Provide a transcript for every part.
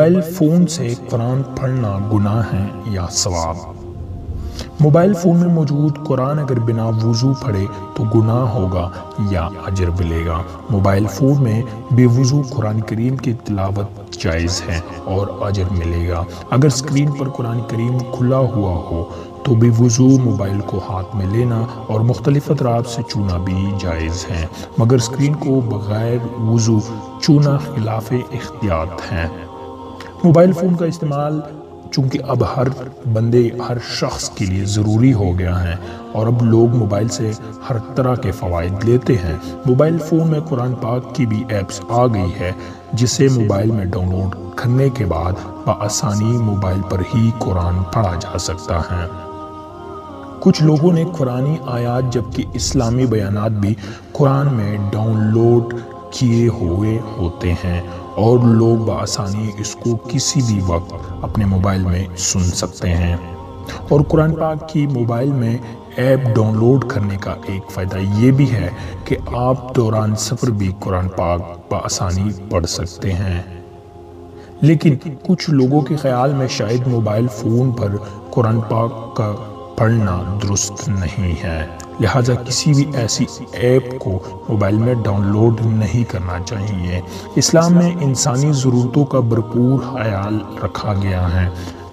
Mobile phone سے قرآن پڑھنا گناہ ہے یا ثواب؟ موبائل فون میں موجود قرآن اگر بنا وضو پڑھے تو گناہ ہوگا یا اجر ملے گا؟ موبائل فون میں بے وضو قرآن کریم کی تلاوت جائز ہے اور اجر ملے گا۔ اگر اسکرین پر قرآن کریم کھلا ہوا ہو تو بے وضو موبائل کو ہاتھ میں لینا اور مختلف اطراف سے چھونا بھی جائز ہے، مگر اسکرین کو بغیر وضو چھونا خلاف احتیاط ہے۔ موبائل فون کا استعمال چونکہ اب ہر شخص کے لیے ضروری ہو گیا ہے اور اب لوگ موبائل سے ہر طرح کے فوائد لیتے ہیں۔ موبائل فون میں قرآن پاک کی بھی ایپس آ گئی ہے جسے موبائل میں ڈاؤن لوڈ کرنے کے بعد بآسانی موبائل پر ہی قرآن پڑھا جا سکتا ہے۔ کچھ لوگوں نے قرآنی آیات جبکہ اسلامی بیانات بھی قرآن میں ڈاؤن لوڈ کیے ہوئے ہوتے ہیں اور لوگ بآسانی اس کو کسی بھی وقت اپنے موبائل میں سن سکتے ہیں۔ اور قرآن پاک کی موبائل میں ایپ ڈاؤن لوڈ کرنے کا ایک فائدہ یہ بھی ہے کہ آپ دوران سفر بھی قرآن پاک بآسانی پڑھ سکتے ہیں۔ لیکن کچھ لوگوں کے خیال میں شاید موبائل فون پر قرآن پاک کا پڑھنا درست نہیں ہے، لہٰذا کسی بھی ایسی ایپ کو موبائل میں ڈاؤن لوڈ نہیں کرنا چاہیے۔ اسلام میں انسانی ضرورتوں کا بھرپور خیال رکھا گیا ہے۔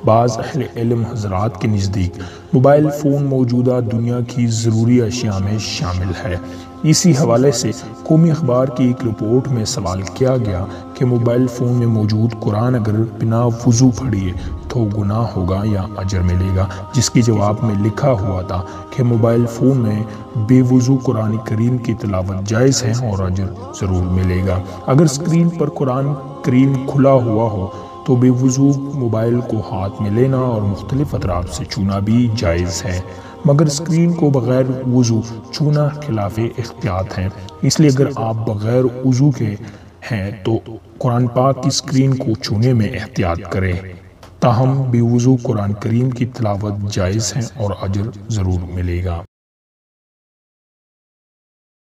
بعض اہل علم حضرات کے نزدیک موبائل فون موجودہ دنیا کی ضروری اشیاء میں شامل ہے۔ اسی حوالے سے قومی اخبار کی ایک رپورٹ میں سوال کیا گیا کہ موبائل فون میں موجود قرآن اگر بنا وضو پڑھیے تو گناہ ہوگا یا اجر ملے گا، جس کے جواب میں لکھا ہوا تھا کہ موبائل فون میں بے وضو قرآن کریم کی تلاوت جائز ہے اور اجر ضرور ملے گا۔ اگر اسکرین پر قرآن کریم کھلا ہوا ہو تو بے وضو موبائل کو ہاتھ میں لینا اور مختلف اطراف سے چھونا بھی جائز ہے، مگر اسکرین کو بغیر وضو چھونا خلاف احتیاط ہے۔ اس لیے اگر آپ بغیر وضو کے ہیں تو قرآن پاک کی اسکرین کو چھونے میں احتیاط کریں۔ تاہم بے وضو قرآن کریم کی تلاوت جائز ہے اور اجر ضرور ملے گا۔